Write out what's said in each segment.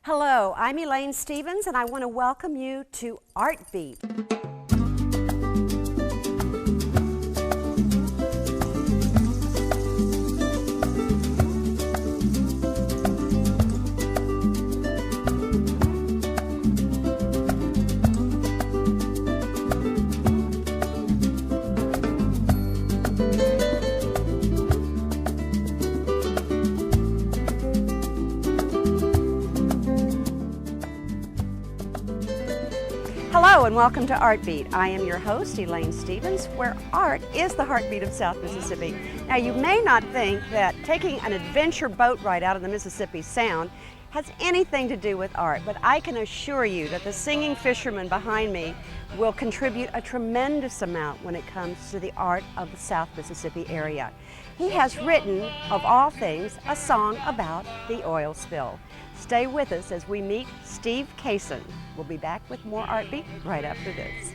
Hello, I'm Elaine Stevens, and I want to welcome you to Art Beat. Hello and welcome to Art Beat. I am your host, Elaine Stevens, where art is the heartbeat of South Mississippi. Now, you may not think that taking an adventure boat ride out of the Mississippi Sound has anything to do with art, but I can assure you that the singing fisherman behind me will contribute a tremendous amount when it comes to the art of the South Mississippi area. He has written, of all things, a song about the oil spill. Stay with us as we meet Steve Cason. We'll be back with more Art Beat right after this.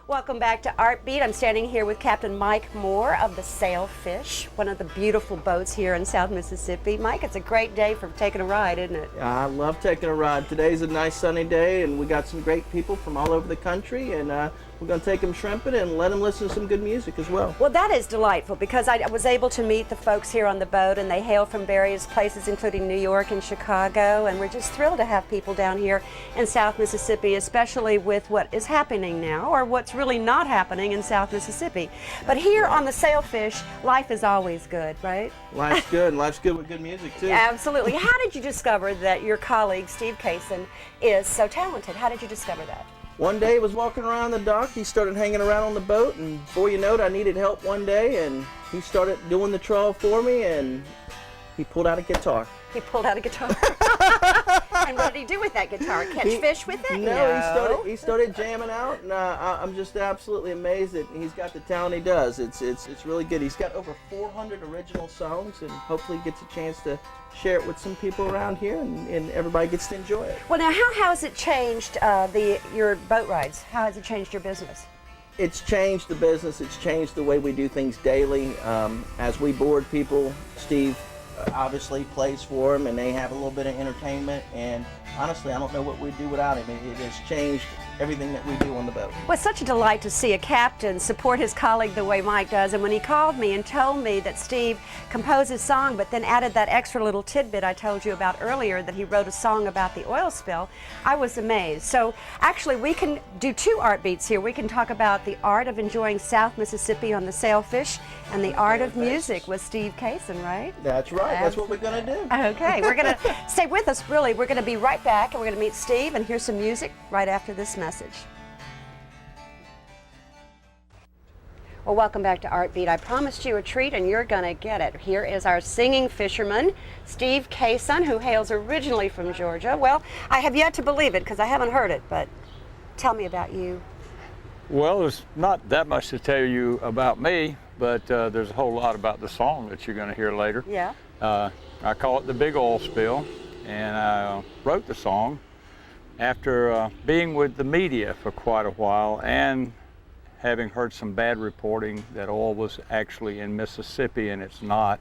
Welcome back to Art Beat. I'm standing here with Captain Mike Moore of the Sailfish, one of the beautiful boats here in South Mississippi. Mike, it's a great day for taking a ride, isn't it? I love taking a ride. Today's a nice sunny day, and we got some great people from all over the country, and we're going to take them shrimping and let them listen to some good music as well. Well, that is delightful because I was able to meet the folks here on the boat, and they hail from various places, including New York and Chicago, and we're just thrilled to have people down here in South Mississippi, especially with what is happening now, or what's really not happening in South Mississippi. But here on the Sailfish, life is always good, right? Life's good, and life's good with good music, too. Absolutely. How did you discover that your colleague, Steve Cason, is so talented? How did you discover that? One day I was walking around the dock, he started hanging around on the boat, and before you know it, I needed help one day, and he started doing the trawl for me, and he pulled out a guitar. He pulled out a guitar. And what did he do with that guitar? Catch fish with it? No, he started jamming out, and I'm just absolutely amazed that he's got the talent he does. It's really good. He's got over 400 original songs, and hopefully he gets a chance to share it with some people around here, and everybody gets to enjoy it. Well, now, how has it changed your boat rides? How has it changed your business? It's changed the business. It's changed the way we do things daily. As we board people, Steve obviously plays for them, and they have a little bit of entertainment, and honestly, I don't know what we'd do without him. It has changed everything that we do on the boat. Well, it's such a delight to see a captain support his colleague the way Mike does, and when he called me and told me that Steve composed his song but then added that extra little tidbit I told you about earlier, that he wrote a song about the oil spill, I was amazed. So actually we can do two art beats here. We can talk about the art of enjoying South Mississippi on the Sailfish and the art of music with Steve Cason, right? That's right. That's what we're going to do. Okay, we're going to stay with us, really. We're going to be right back, and we're going to meet Steve and hear some music right after this message. Well, welcome back to Art Beat. I promised you a treat, and you're going to get it. Here is our singing fisherman, Steve Cason, who hails originally from Georgia. Well, I have yet to believe it because I haven't heard it, but tell me about you. Well, there's not that much to tell you about me, but there's a whole lot about the song that you're going to hear later. Yeah. I call it The Big Oil Spill, and I wrote the song after being with the media for quite a while and having heard some bad reporting that oil was actually in Mississippi, and it's not.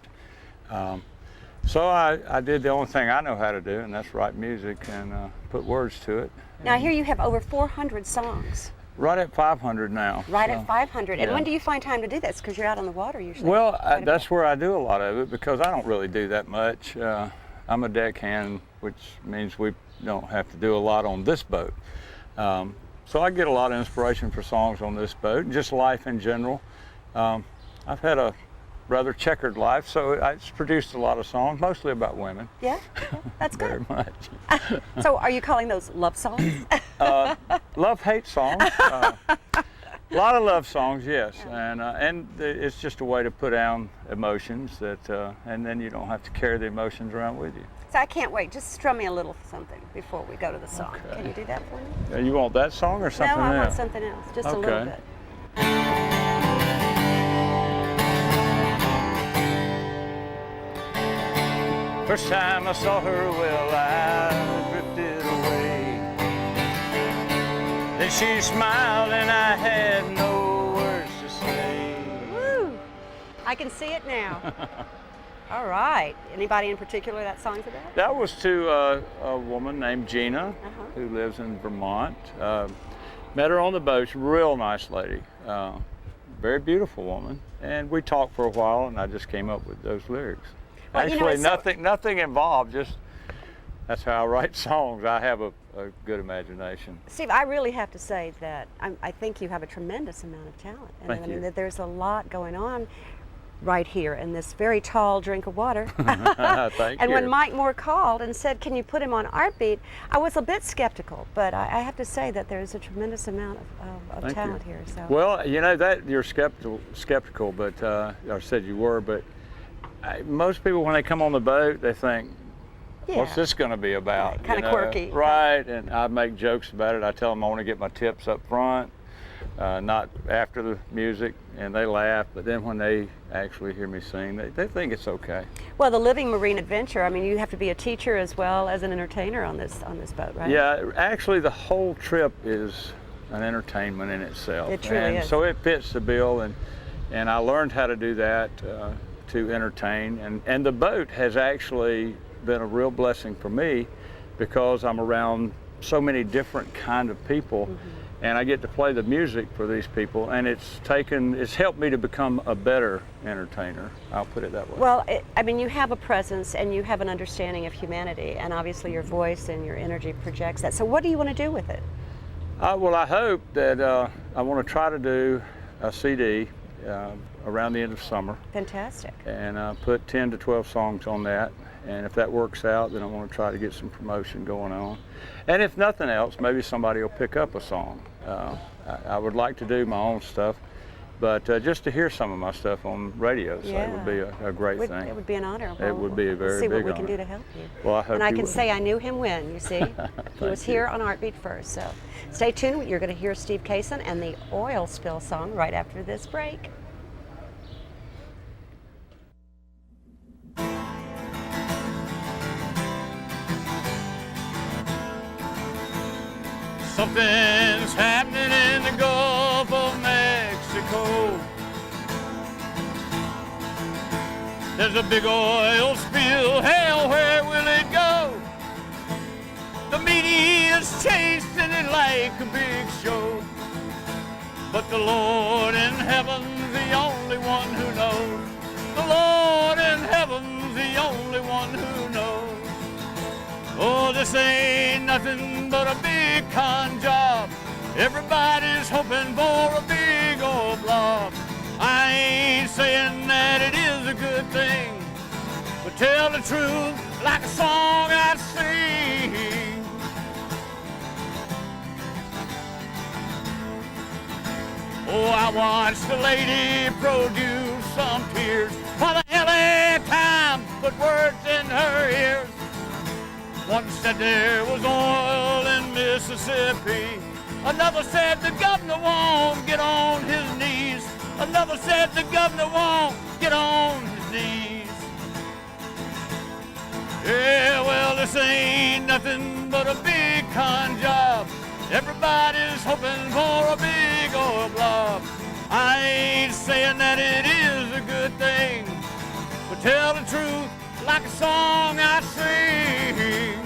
So I did the only thing I know how to do, and that's write music and put words to it. Now, here you have over 400 songs. Right at 500 now. Right at 500. And yeah. when do you find time to do this? Because you're out on the water usually. Well, that's where I do a lot of it, because I don't really do that much. I'm a deckhand, which means we don't have to do a lot on this boat. So I get a lot of inspiration for songs on this boat, and just life in general. I've had a rather checkered life, so it's produced a lot of songs, mostly about women. Yeah, that's good. Very much. So are you calling those love songs? Love-hate songs. A lot of love songs, yes, and it's just a way to put down emotions that, and then you don't have to carry the emotions around with you. So I can't wait. Just strum me a little something before we go to the song. Okay. Can you do that for me? You want that song or something else? No, I want something else. Just a little bit. First time I saw her, well, I drifted away. Then she smiled and I had no words to say. Woo! I can see it now. All right. Anybody in particular that song's about? That was to a woman named Gina, Uh-huh. who lives in Vermont. Met her on the boat. She's a real nice lady, very beautiful woman. And we talked for a while, and I just came up with those lyrics. Well, you know, Actually, it's nothing involved. Just that's how I write songs. I have a good imagination. Steve, I really have to say that I think you have a tremendous amount of talent. And Thank I mean, you. that there's a lot going on right here in this very tall drink of water. Thank And you. when Mike Moore called and said, can you put him on Artbeat, I was a bit skeptical, but I have to say that there's a tremendous amount of Thank talent you. here. So. Well, you know that you're skeptical, but I said you were, but most people when they come on the boat, they think, what's Yeah. this going to be about? Right, kinda You know? quirky. Right, and I make jokes about it. I tell them I want to get my tips up front, not after the music, and they laugh, but then when they actually hear me sing, they think it's okay. Well, the living marine adventure, I mean, you have to be a teacher as well as an entertainer on this boat, right? Yeah, actually the whole trip is an entertainment in itself. It truly and is. So it fits the bill, and I learned how to do that to entertain, and the boat has actually been a real blessing for me because I'm around so many different kind of people, and I get to play the music for these people, and it's helped me to become a better entertainer. I'll put it that way. Well, I mean, you have a presence and you have an understanding of humanity, and obviously your voice and your energy projects that. So what do you want to do with it? Well, I hope that I want to try to do a CD around the end of summer Fantastic. and put 10 to 12 songs on that. And if that works out, then I want to try to get some promotion going on. And if nothing else, maybe somebody will pick up a song. I would like to do my own stuff, but just to hear some of my stuff on radio, so it would be a great thing. It would be an honor. It would be a very We'll see big what we can honor. do to help you. Well, I hope And I you can will. say I knew him when, you see. He was Thank you. here on Artbeat first. So stay tuned. You're going to hear Steve Cason and the Oil Spill song right after this break. Something's happening in the Gulf of Mexico. There's a big oil spill, hell, where will it go? The media's chasing it like a big show. But the Lord in heaven's the only one who knows. The Lord in heaven's the only one who knows. Oh, this ain't nothing but a big con job. Everybody's hoping for a big old blob. I ain't saying that it is a good thing, but tell the truth like a song I sing. Oh, I watched the lady produce some tears while the LA Times put words in her ears. One said there was oil in Mississippi. Another said the governor won't get on his knees. Another said the governor won't get on his knees. Yeah, well, this ain't nothing but a big con job. Everybody's hoping for a big oil blob. I ain't saying that it is a good thing, but tell the truth like a song I sing.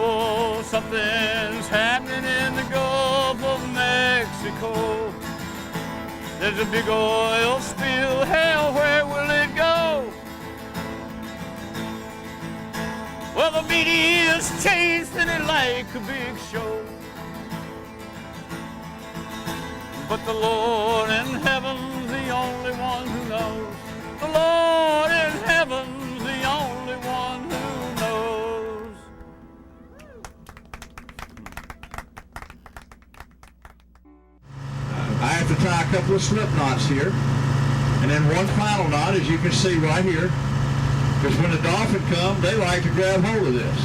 Oh, something's happening in the Gulf of Mexico. There's a big oil spill, hell, where will it go? Well, the media's chasing it like a big show. But the Lord in heaven's the only one who knows. The Lord in heaven's the only one who knows. I have to tie a couple of slip knots here. And then one final knot, as you can see right here, because when the dolphin come, they like to grab hold of this.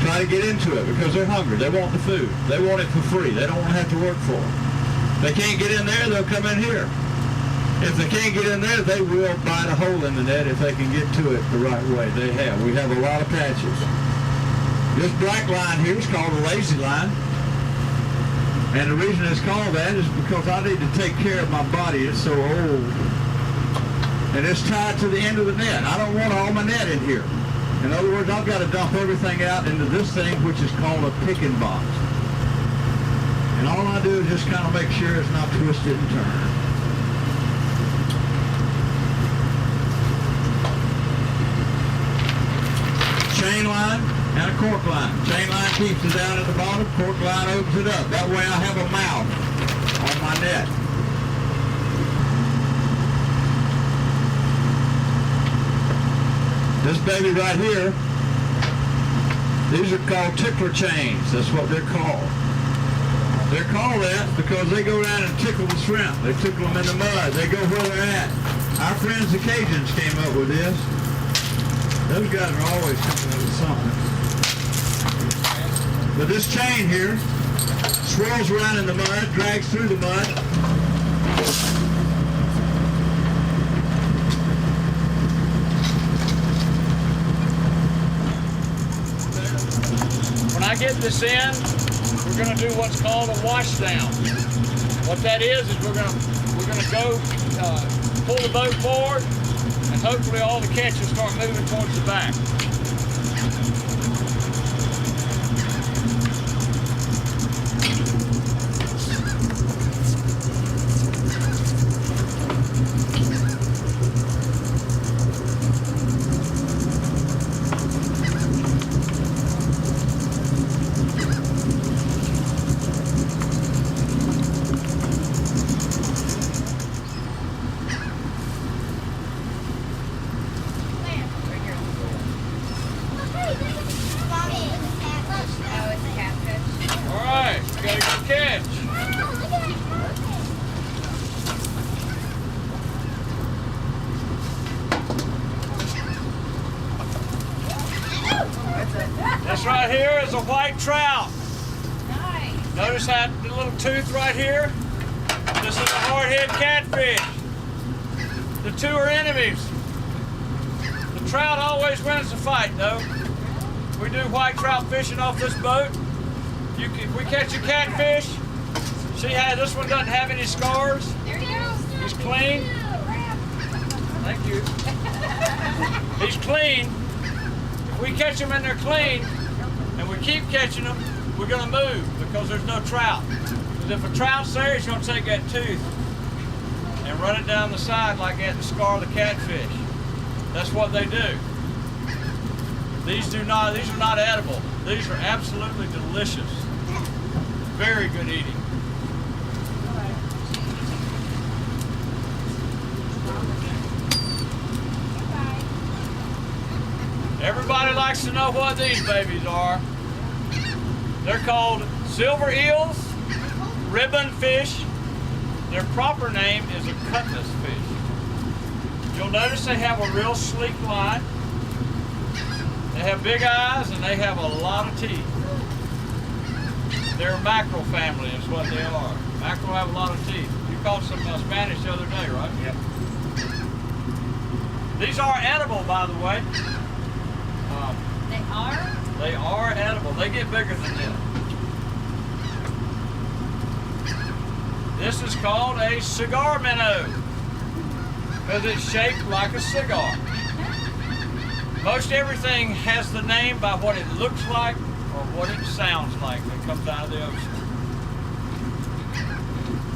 Try to get into it because they're hungry. They want the food. They want it for free. They don't want to have to work for it. If they can't get in there, they'll come in here. If they can't get in there, they will bite a hole in the net if they can get to it the right way. They have. We have a lot of patches. This black line here is called a lazy line. And the reason it's called that is because I need to take care of my body. It's so old. And it's tied to the end of the net. I don't want all my net in here. In other words, I've got to dump everything out into this thing, which is called a picking box. And all I do is just kind of make sure it's not twisted and turned. Chain line and a cork line. Chain line keeps it down at the bottom, cork line opens it up. That way I have a mouth on my net. This baby right here, these are called tickler chains. That's what they're called. They're called that because they go down and tickle the shrimp. They tickle them in the mud. They go where they're at. Our friends the Cajuns came up with this. Those guys are always coming up with something. But this chain here swirls around in the mud, drags through the mud. When I get this in, we're going to do what's called a wash down. What that is we're going to go pull the boat forward, and hopefully all the catches start moving towards the back. This right here is a white trout. Nice. Notice that little tooth right here? This is a hardhead catfish. The two are enemies. The trout always wins the fight, though. We do white trout fishing off this boat. If we catch a catfish, this one doesn't have any scars. There he goes. He's clean. Thank you. He's clean. If we catch them and they're clean, and we keep catching them, we're going to move because there's no trout. Because if a trout's there, he's going to take that tooth and run it down the side like that to scar the catfish. That's what they do. These are not edible. These are absolutely delicious. Very good eating. Everybody likes to know what these babies are. They're called silver eels, ribbon fish. Their proper name is a cutlass fish. You'll notice they have a real sleek line. They have big eyes and they have a lot of teeth. They're a mackerel family is what they are. Mackerel have a lot of teeth. You caught some Spanish the other day, right? Yep. These are edible, by the way. They are? They are edible. They get bigger than this. This is called a cigar minnow because it's shaped like a cigar. Most everything has the name by what it looks like or what it sounds like when it comes out of the ocean.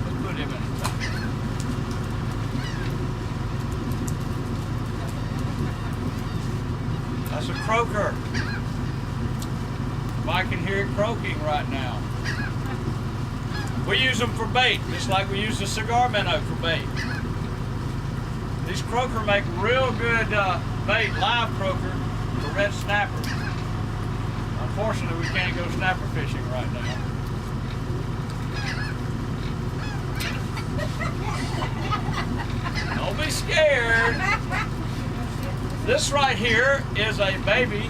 Let's put him in. That's a croaker. If I can hear it croaking right now. We use them for bait, just like we use the cigar minnow for bait. These croaker make real good bait, live croaker, for red snapper. Unfortunately, we can't go snapper fishing right now. Don't be scared. This right here is a baby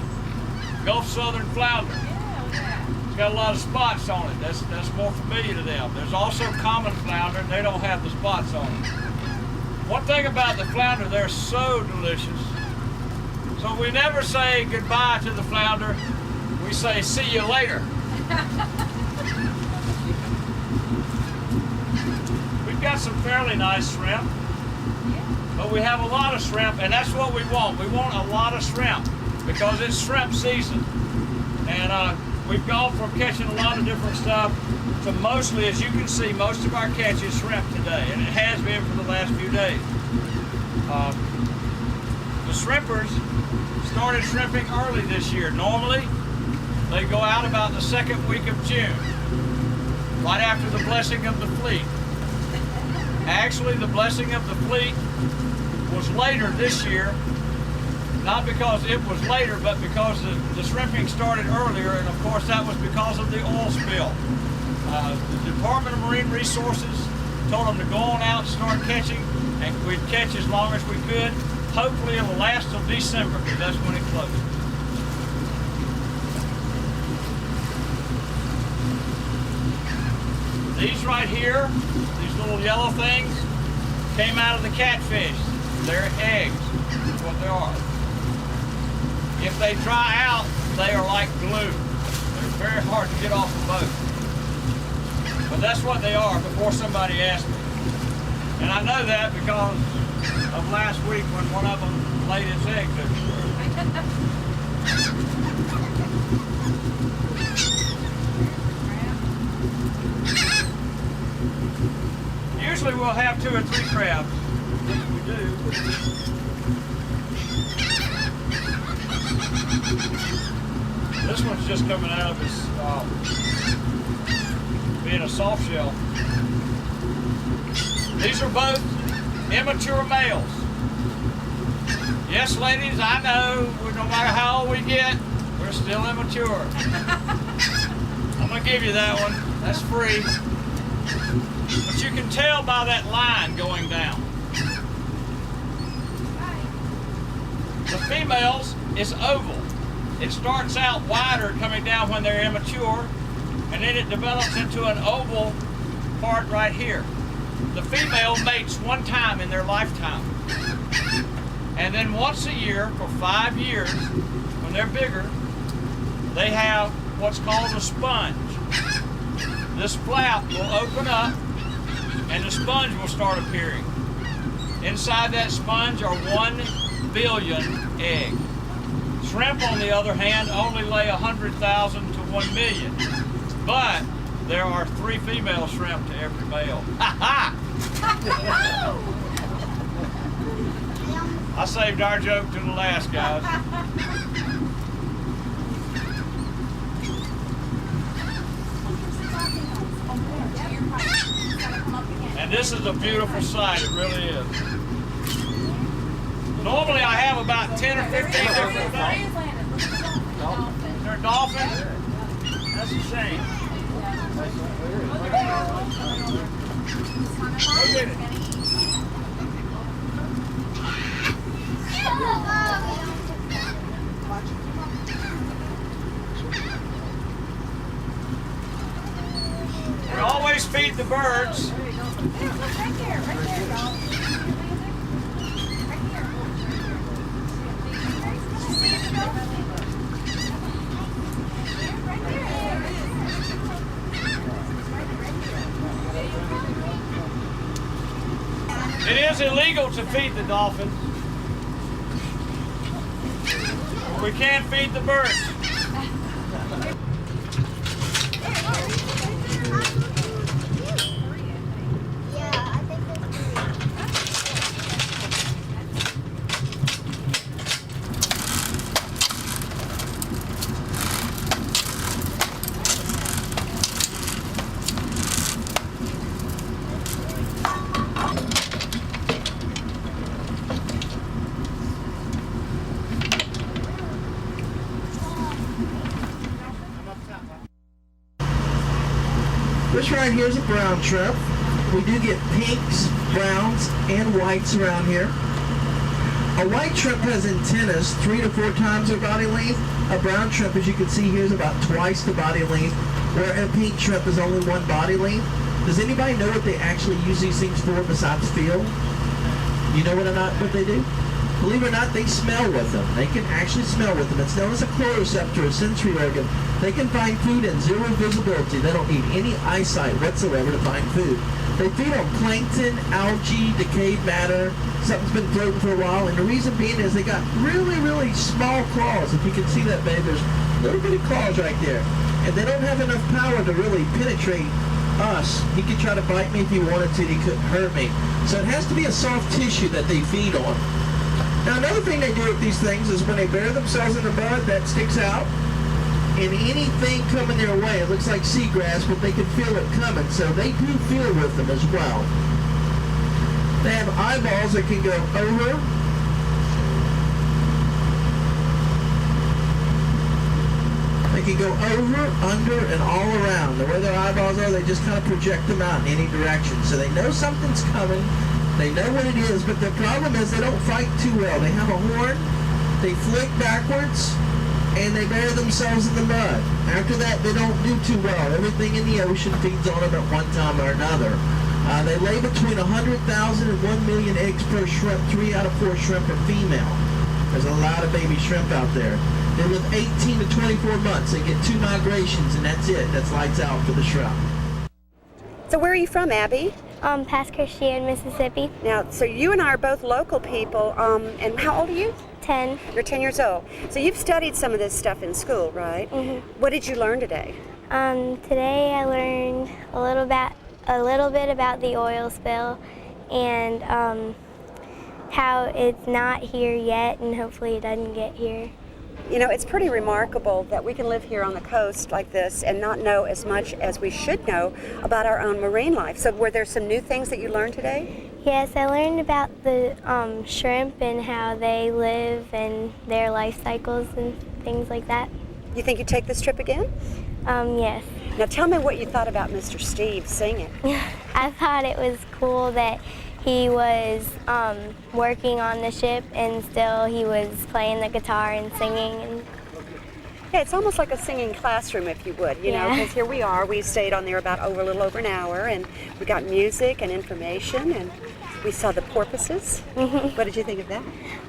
Gulf Southern flounder. It's got a lot of spots on it. That's more familiar to them. There's also common flounder, and they don't have the spots on it. One thing about the flounder, they're so delicious. So we never say goodbye to the flounder. We say see you later. we've got some fairly nice shrimp, but we have a lot of shrimp, and that's what we want. We want a lot of shrimp because it's shrimp season. And we've gone from catching a lot of different stuff to mostly, as you can see, most of our catch is shrimp today, and it has been for the last few days. The shrimpers started shrimping early this year. Normally, they go out about the second week of June, right after the blessing of the fleet. Actually, the blessing of the fleet was later this year, not because it was later, but because the shrimping started earlier, and of course that was because of the oil spill. The Department of Marine Resources told them to go on out and start catching, and we'd catch as long as we could. Hopefully it'll last till December, because that's when it closes. These right here, these little yellow things, came out of the catfish. They're eggs, is what they are. If they dry out, they are like glue. They're very hard to get off the boat. But that's what they are before somebody asked me. And I know that because of last week when one of them laid its egg to me. Usually we'll have 2 or 3 crabs, which we do. This one's just coming out of his, being a soft shell. These are both immature males. Yes, ladies, I know, no matter how old we get, we're still immature. I'm gonna give you that one, that's free. But you can tell by that line going down. The females is oval. It starts out wider coming down when they're immature, and then it develops into an oval part right here. The female mates one time in their lifetime. And then once a year, for 5 years, when they're bigger, they have what's called a sponge. This flap will open up, and the sponge will start appearing. Inside that sponge are 1 billion eggs. Shrimp, on the other hand, only lay 100,000 to 1 million. But there are 3 female shrimp to every male. Ha ha! I saved our joke to the last, guys. And this is a beautiful sight, it really is. Normally I have about 10 or 15 different things. They're dolphins? That's a shame. Go get it. We always feed the birds. It is illegal to feed the dolphins. We can't feed the birds. This right here is a brown shrimp. We do get pinks, browns, and whites around here. A white shrimp has antennas 3 to 4 times their body length. A brown shrimp, as you can see here, is about twice the body length, where a pink shrimp is only 1 body length. Does anybody know what they actually use these things for besides feel? You know what they do? believe it or not, they smell with them. They can actually smell with them. It's known as a chlororeceptor, a sensory organ. They can find food in zero visibility. They don't need any eyesight whatsoever to find food. They feed on plankton, algae, decayed matter, something's been floating for a while, and the reason being is they got really, really small claws. If you can see that, babe, there's little bitty claws right there. And they don't have enough power to really penetrate us. He could try to bite me if he wanted to, he couldn't hurt me. So it has to be a soft tissue that they feed on. Now another thing they do with these things is when they bury themselves in the mud, that sticks out, and anything coming their way, it looks like seagrass, but they can feel it coming, so they do feel with them as well. They have eyeballs that can go over, they can go over, under, and all around. The way their eyeballs are, they just kind of project them out in any direction, so they know something's coming. They know what it is, but the problem is they don't fight too well. They have a horn, they flick backwards, and they bury themselves in the mud. After that, they don't do too well. Everything in the ocean feeds on them at one time or another. They lay between 100,000 and 1 million eggs per shrimp. 3 out of 4 shrimp are female. There's a lot of baby shrimp out there. They live 18 to 24 months. They get 2 migrations, and that's it. That's lights out for the shrimp. So where are you from, Abby? Past Christian, Mississippi. Now, so you and I are both local people, and how old are you? 10. You're 10 years old. So you've studied some of this stuff in school, right? Mhm. What did you learn today? Today I learned a little bit about the oil spill and how it's not here yet, and hopefully it doesn't get here. You know, it's pretty remarkable that we can live here on the coast like this and not know as much as we should know about our own marine life. So were there some new things that you learned today? Yes, I learned about the shrimp and how they live and their life cycles and things like that. You think you'd take this trip again? Yes. Now tell me what you thought about Mr. Steve singing. I thought it was cool that he was working on the ship and still he was playing the guitar and singing. And Yeah, it's almost like a singing classroom, if you would, you know, Yeah. because here we are. We stayed on there about a little over an hour, and we got music and information, and we saw the porpoises. What did you think of that?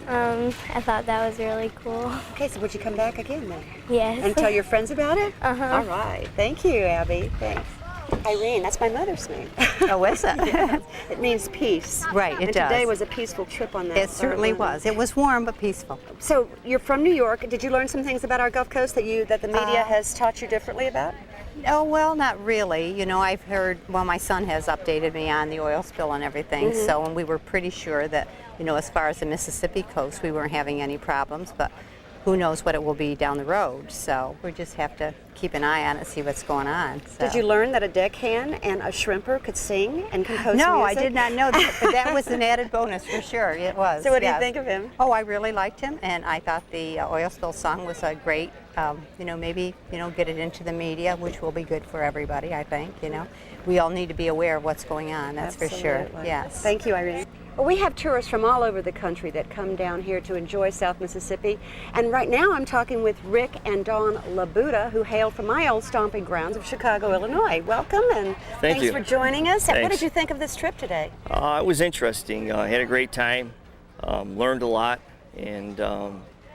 I thought that was really cool. Okay, so would you come back again then? Yes. And tell your friends about it? Uh-huh. All right. Thank you, Abby. Thanks. Irene, that's my mother's name. Oh, is it? Yes. It means peace. Right, it and does. today was a peaceful trip on that. It certainly was. It was warm but peaceful. So you're from New York. Did you learn some things about our Gulf Coast that the media has taught you differently about? Oh, well, not really. You know, I've heard, well, my son has updated me on the oil spill and everything, so, and we were pretty sure that, you know, as far as the Mississippi coast, we weren't having any problems, but who knows what it will be down the road. So we just have to keep an eye on it, see what's going on. So. Did you learn that a deckhand and a shrimper could sing and compose music? No, I did not know that, but that was an added bonus for sure. It was. So what do you yes. think of him? Oh, I really liked him, and I thought the oil spill song was a great, you know, maybe, you know, get it into the media, which will be good for everybody, I think, you know. We all need to be aware of what's going on, that's for sure. Absolutely. Yes. Thank you, Irene. Well, we have tourists from all over the country that come down here to enjoy South Mississippi. And right now I'm talking with Rick and Dawn LaBuda, who hail from my old stomping grounds of Chicago, Illinois. Welcome, and thanks you. for joining us. What Thanks. did you think of this trip today? It was interesting. I had a great time, learned a lot, and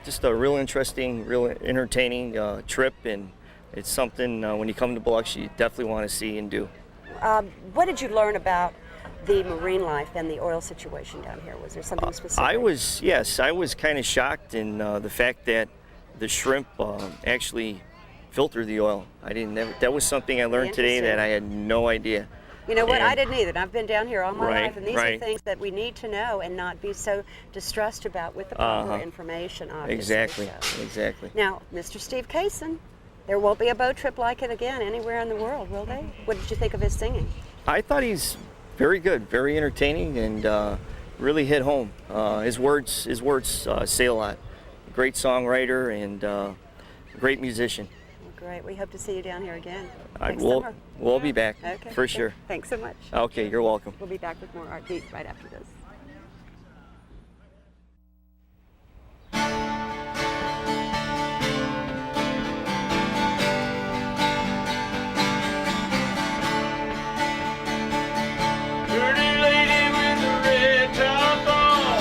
just a real interesting, real entertaining trip. And it's something when you come to Biloxi, you definitely want to see and do. What did you learn about the marine life and the oil situation down here? Was there something specific? I was kind of shocked in the fact that the shrimp actually filter the oil. That was something I learned today that I had no idea. You know what? And- I didn't either. And I've been down here all my Right, life, and these are right. things that we need to know and not be so distressed about with the proper information, obviously. Exactly, So. exactly. Now, Mr. Steve Cason, there won't be a boat trip like it again anywhere in the world, will they? What did you think of his singing? I thought he's very good, very entertaining, and really hit home. His words say a lot. Great songwriter and great musician. Well, great. We hope to see you down here again I next will. summer. We'll be back Okay. for sure. Thanks so much. Okay, you're welcome. We'll be back with more Art Beat right after this. Pretty lady with the red top on,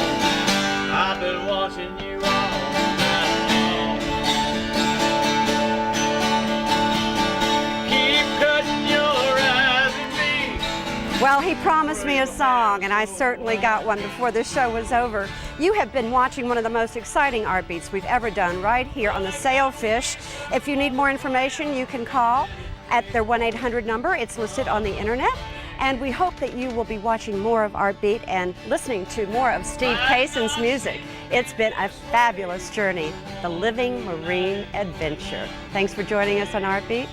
I've been Well, he promised me a song, and I certainly got one before the show was over. You have been watching one of the most exciting art beats we've ever done right here on the Sailfish. If you need more information, you can call at their 1-800 number. It's listed on the internet. And we hope that you will be watching more of Art Beat and listening to more of Steve Cason's music. It's been a fabulous journey, the living marine adventure. Thanks for joining us on Art Beat.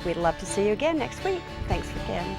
We'd love to see you again next week. Thanks again.